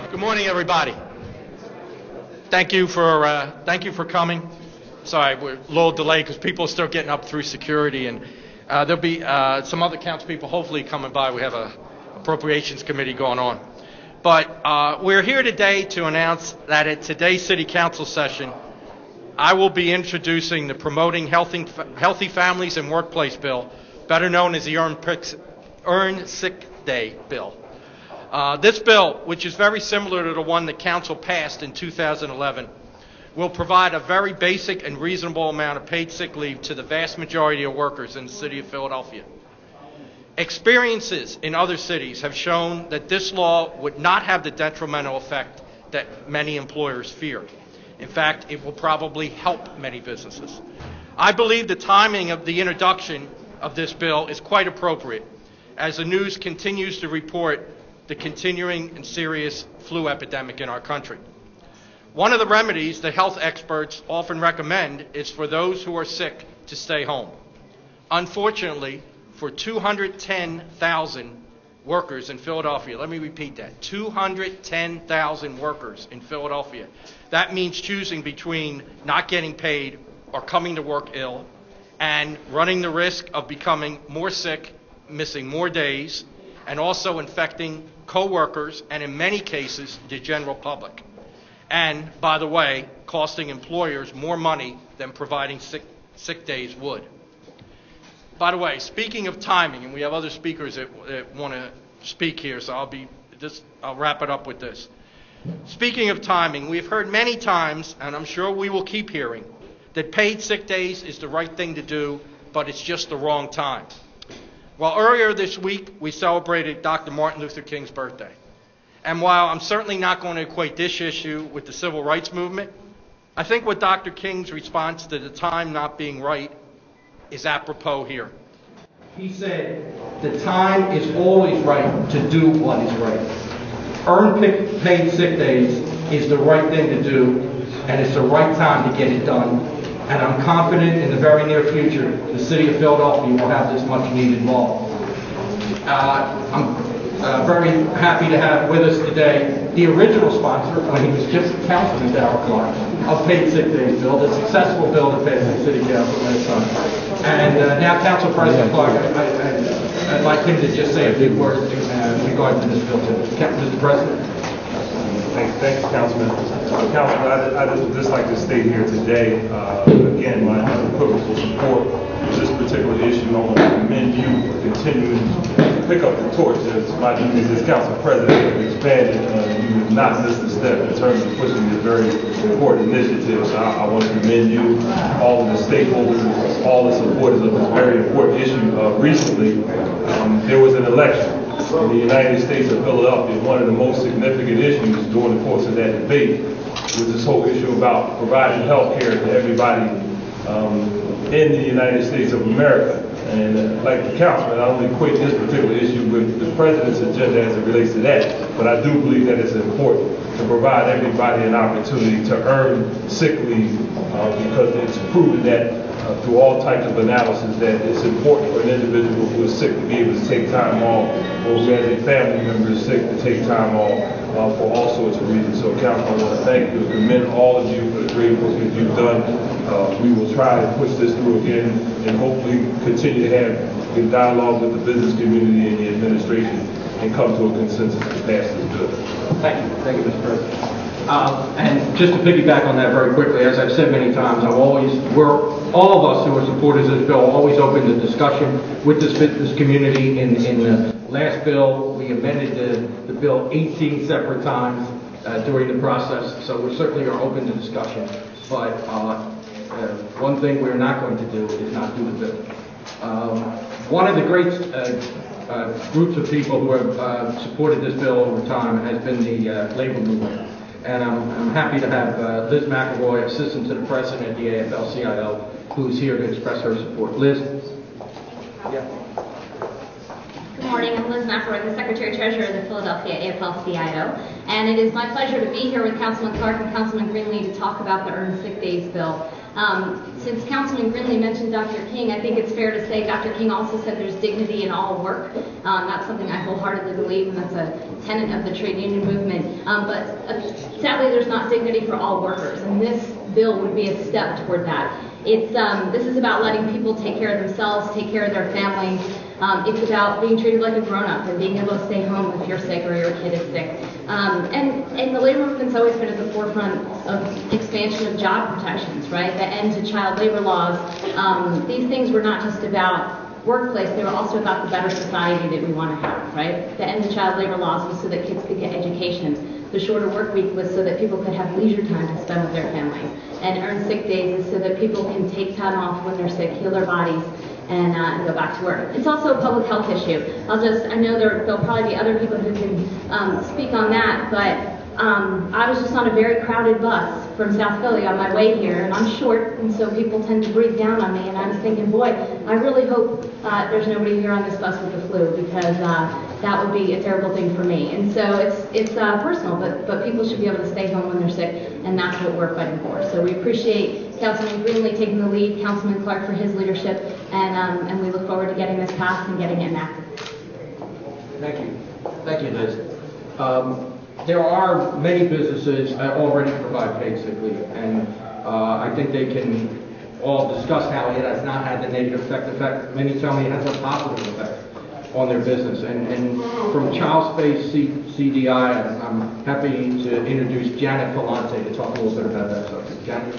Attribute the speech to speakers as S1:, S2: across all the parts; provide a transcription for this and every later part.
S1: Good morning, everybody. Thank you for coming. Sorry, we're a little delayed because people are still getting up through security, and there'll be some other council people hopefully coming by. We have a appropriations committee going on. But we're here today to announce that at today's City Council session, I will be introducing the Promoting Healthy Families and Workplace Bill, better known as the Earned Sick Day Bill. This bill, which is very similar to the one the Council passed in 2011, will provide a very basic and reasonable amount of paid sick leave to the vast majority of workers in the city of Philadelphia. Experiences in other cities have shown that this law would not have the detrimental effect that many employers fear. In fact, it will probably help many businesses. I believe the timing of the introduction of this bill is quite appropriate, as the news continues to report the continuing and serious flu epidemic in our country. One of the remedies that health experts often recommend is for those who are sick to stay home. Unfortunately, for 210,000 workers in Philadelphia, let me repeat that, 210,000 workers in Philadelphia, that means choosing between not getting paid or coming to work ill and running the risk of becoming more sick, missing more days, and also infecting co-workers and in many cases the general public. And, by the way, costing employers more money than providing sick days would. By the way, speaking of timing, and we have other speakers that want to speak here, so I'll wrap it up with this. Speaking of timing, we've heard many times, and I'm sure we will keep hearing, that paid sick days is the right thing to do, but it's just the wrong time. Well, earlier this week, we celebrated Dr. Martin Luther King's birthday. And while I'm certainly not going to equate this issue with the civil rights movement, I think what Dr. King's response to the time not being right is apropos here. He said, the time is always right to do what is right. Earned paid sick days is the right thing to do, and it's the right time to get it done. And I'm confident in the very near future, the city of Philadelphia will have this much needed law. I'm very happy to have with us today the original sponsor, when he was just Councilman At-Large of paid sick days bill, the successful bill that passed the city council last time. And now Council President Clark, I'd like him to just say a few words in regard to this bill too. Mr. President.
S2: Thank you, Councilman. Councilman, I'd just like to state here today, again, my unequivocal support for this particular issue. I want to commend you for continuing to pick up the torch as my duties as Council President have expanded. You have not missed a step in terms of pushing this very important initiative. So I want to commend you, all of the stakeholders, all the supporters of this very important issue. Recently, there was an election in the United States of Philadelphia. One of the most significant issues during the course of that debate was this whole issue about providing health care to everybody in the United States of America. And like the councilman, I don't equate this particular issue with the president's agenda as it relates to that, but I do believe that it's important to provide everybody an opportunity to earn sick leave because it's proven that through all types of analysis that it's important for an individual who is sick to be able to take time off, or who has a family member is sick to take time off for all sorts of reasons. So, Council, I want to thank you and commend all of you for the great work that you've done. We will try to push this through again and hopefully continue to have good dialogue with the business community and the administration and come to a consensus to pass this bill.
S1: Thank you. Thank you, Mr. President. And just to piggyback on that very quickly, as I've said many times, all of us who are supporters of this bill are always open to discussion with this business community. In the last bill, we amended the bill 18 separate times during the process, so we certainly are open to discussion. But one thing we're not going to do is not do the bill. One of the great groups of people who have supported this bill over time has been the labor movement. And I'm happy to have Liz McElroy, Assistant to the President at the AFL-CIO, who's here to express her support. Liz? Yeah.
S3: Good morning, I'm Liz McElroy, the Secretary-Treasurer of the Philadelphia AFL-CIO, and it is my pleasure to be here with Councilman Clark and Councilman Greenlee to talk about the Earned Sick Days bill. Since Councilman Greenlee mentioned Dr. King, I think it's fair to say Dr. King also said there's dignity in all work. That's something I wholeheartedly believe, and that's a tenet of the trade union movement. But sadly, there's not dignity for all workers, and this bill would be a step toward that. This is about letting people take care of themselves, take care of their families. It's about being treated like a grown-up and being able to stay home if you're sick or your kid is sick. And the labor movement's always been at the forefront of expansion of job protections, right? The end to child labor laws. These things were not just about workplace, they were also about the better society that we want to have, right? The end to child labor laws was so that kids could get education. The shorter work week was so that people could have leisure time to spend with their families. And earned sick days is so that people can take time off when they're sick, heal their bodies, and go back to work. It's also a public health issue. I know there'll probably be other people who can speak on that, but I was just on a very crowded bus from South Philly on my way here, and I'm short, and so people tend to breathe down on me, and I was thinking, boy, I really hope there's nobody here on this bus with the flu, because that would be a terrible thing for me. And so it's personal, but people should be able to stay home when they're sick, and that's what we're fighting for. So we appreciate Councilman Greenlee taking the lead, Councilman Clark for his leadership, and we look forward to getting this passed and getting it enacted.
S4: Thank you, Liz. There are many businesses that already provide paid sick leave, and I think they can all discuss how it has not had the negative effect. In fact, many tell me it has a positive effect on their business. And from Child Space CDI, I'm happy to introduce Janet Palante to talk a little bit about that subject. Janet?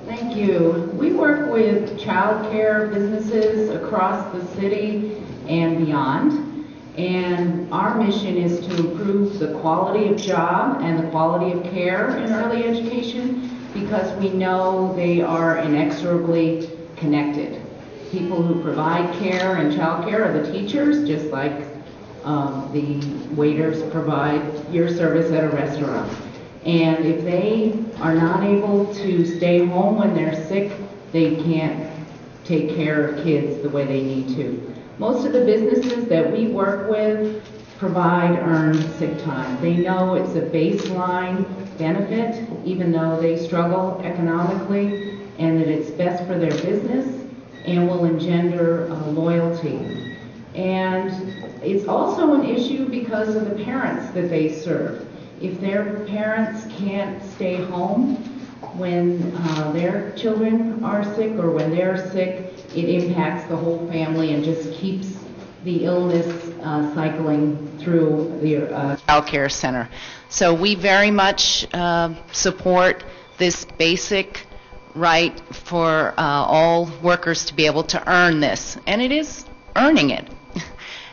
S5: Thank you. We work with child care businesses across the city and beyond. And our mission is to improve the quality of job and the quality of care in early education, because we know they are inexorably connected. People who provide care and child care are the teachers, just like the waiters provide your service at a restaurant. And if they are not able to stay home when they're sick, they can't take care of kids the way they need to. Most of the businesses that we work with provide earned sick time. They know it's a baseline benefit, even though they struggle economically, and that it's best for their business and will engender loyalty. And it's also an issue because of the parents that they serve. If their parents can't stay home when their children are sick or when they're sick, it impacts the whole family and just keeps the illness cycling through the child care center. So we very much support this basic right for all workers to be able to earn this, and it is earning it.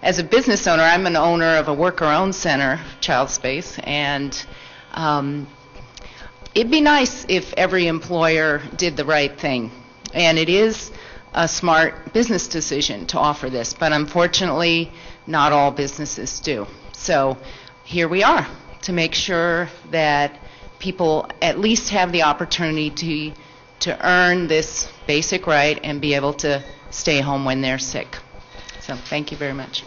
S5: As a business owner, I'm an owner of a worker-owned center, Child Space, and it'd be nice if every employer did the right thing. And it is a smart business decision to offer this, but unfortunately, not all businesses do. So here we are to make sure that people at least have the opportunity to earn this basic right and be able to stay home when they're sick. So thank you very much.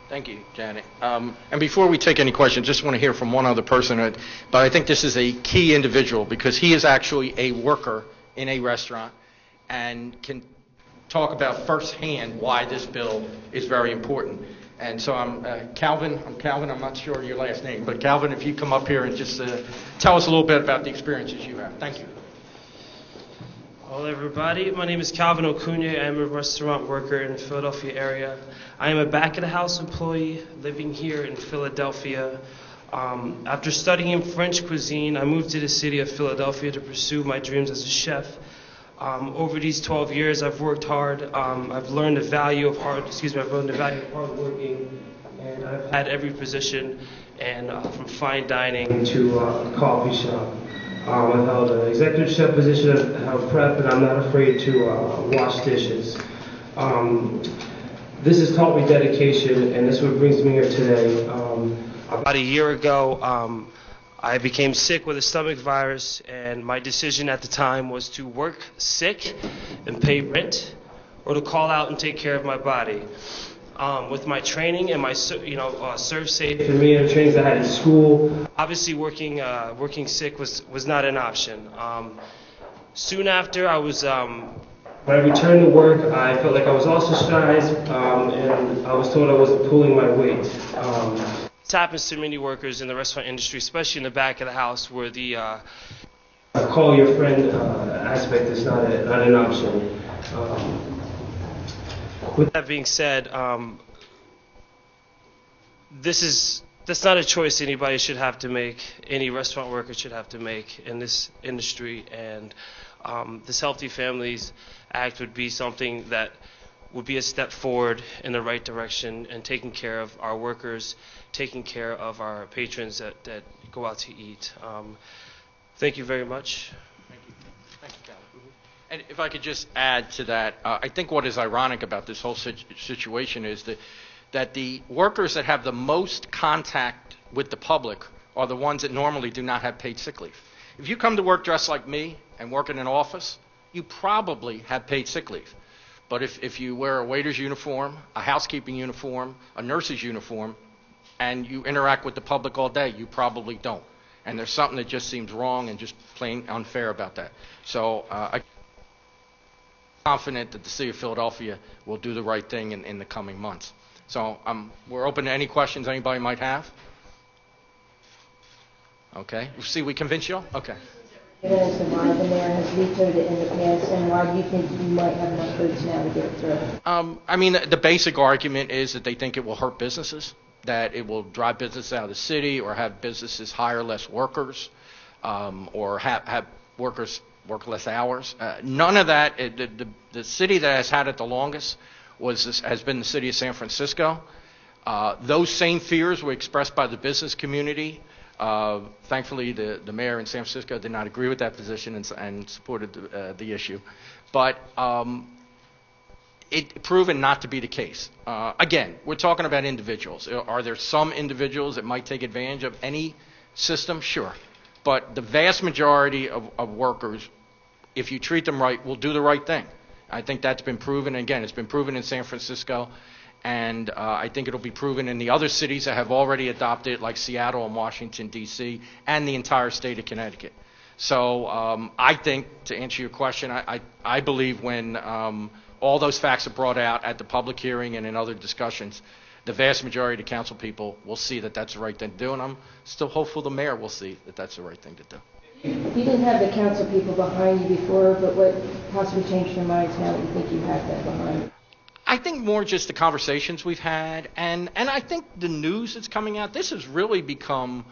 S1: Thank you, Janet. And before we take any questions, just want to hear from one other person, but I think this is a key individual because he is actually a worker in a restaurant and can talk about firsthand why this bill is very important. And so Calvin, I'm not sure your last name, but Calvin, if you come up here and just tell us a little bit about the experiences you have. Thank you.
S6: Hello everybody, my name is Calvin Okunye. I am a restaurant worker in the Philadelphia area. I am a back-of-the-house employee living here in Philadelphia. After studying French cuisine, I moved to the city of Philadelphia to pursue my dreams as a chef. Over these 12 years, I've worked hard. I've learned the value of hard working, and I've had every position, and from fine dining to a coffee shop. I've held an executive chef position, I've held prep, and I'm not afraid to wash dishes. This has taught me dedication, and this is what brings me here today. About a year ago, I became sick with a stomach virus, and my decision at the time was to work sick and pay rent, or to call out and take care of my body. With my training and my, serve safe for me and the trainings I had in school, obviously working sick was not an option. Soon after, when I returned to work, I felt like I was ostracized, and I was told I wasn't pulling my weight. This happens to many workers in the restaurant industry, especially in the back of the house where the
S7: call your friend aspect is not an option.
S6: With that being said, that's not a choice anybody should have to make, any restaurant worker should have to make in this industry, and this Healthy Families Act would be something that would be a step forward in the right direction and taking care of our workers, taking care of our patrons that go out to eat. Thank you very much.
S1: Thank you. Thank you, Calvin. And if I could just add to that, I think what is ironic about this whole situation is that the workers that have the most contact with the public are the ones that normally do not have paid sick leave. If you come to work dressed like me and work in an office, you probably have paid sick leave. But if you wear a waiter's uniform, a housekeeping uniform, a nurse's uniform, and you interact with the public all day, you probably don't. And there's something that just seems wrong and just plain unfair about that. So I'm confident that the City of Philadelphia will do the right thing in the coming months. So we're open to any questions anybody might have. Okay. See, we convinced you all? Okay.
S8: As to why the mayor has vetoed it in the past, and why do you think you might have enough votes now to get it through?
S1: I mean, the basic argument is that they think it will hurt businesses, that it will drive business out of the city, or have businesses hire less workers, or have workers work less hours. None of that. The city that has had it the longest has been the city of San Francisco. Those same fears were expressed by the business community. Thankfully, the mayor in San Francisco did not agree with that position and supported the issue. But it proven not to be the case. Again, we're talking about individuals. Are there some individuals that might take advantage of any system? Sure. But the vast majority of workers, if you treat them right, will do the right thing. I think that's been proven. Again, it's been proven in San Francisco. And I think it'll be proven in the other cities that have already adopted it, like Seattle and Washington, D.C., and the entire state of Connecticut. So I think, to answer your question, I believe when all those facts are brought out at the public hearing and in other discussions, the vast majority of the council people will see that that's the right thing to do, and I'm still hopeful the mayor will see that that's the right thing to do.
S8: You didn't have the council people behind you before, but what possibly changed your minds now that you think you have that behind you?
S1: I think more just the conversations we've had, and I think the news that's coming out, this has really become,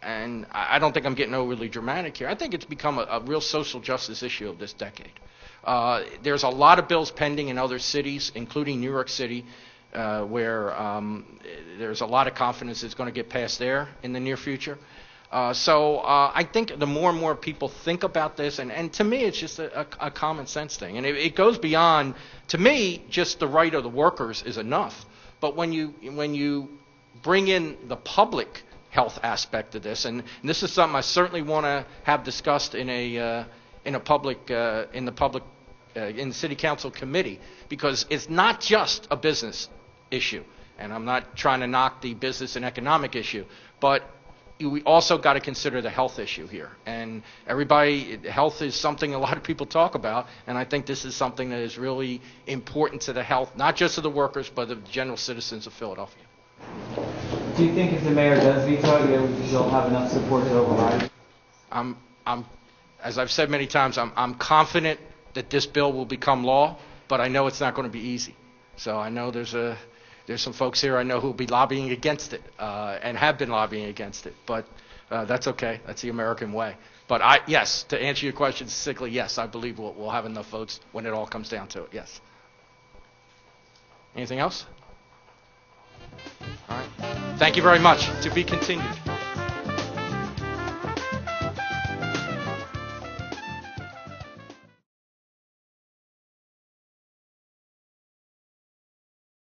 S1: and I don't think I'm getting overly dramatic here, I think it's become a real social justice issue of this decade. There's a lot of bills pending in other cities, including New York City, where there's a lot of confidence it's going to get passed there in the near future. So I think the more and more people think about this, and to me it's just a common sense thing. And it goes beyond, to me, just the right of the workers is enough. But when you bring in the public health aspect of this, and this is something I certainly want to have discussed in the city council committee, because it's not just a business issue, and I'm not trying to knock the business and economic issue, but we also got to consider the health issue here. And health is something a lot of people talk about, and I think this is something that is really important to the health, not just of the workers, but of the general citizens of Philadelphia.
S9: Do you think if the mayor does veto it, you'll have enough support to override it?
S1: As I've said many times, I'm confident that this bill will become law, but I know it's not going to be easy. So I know there's some folks here I know who will be lobbying against it, and have been lobbying against it. But that's okay. That's the American way. But yes, to answer your question specifically, yes, I believe we'll have enough votes when it all comes down to it. Yes. Anything else? All right. Thank you very much. To be continued.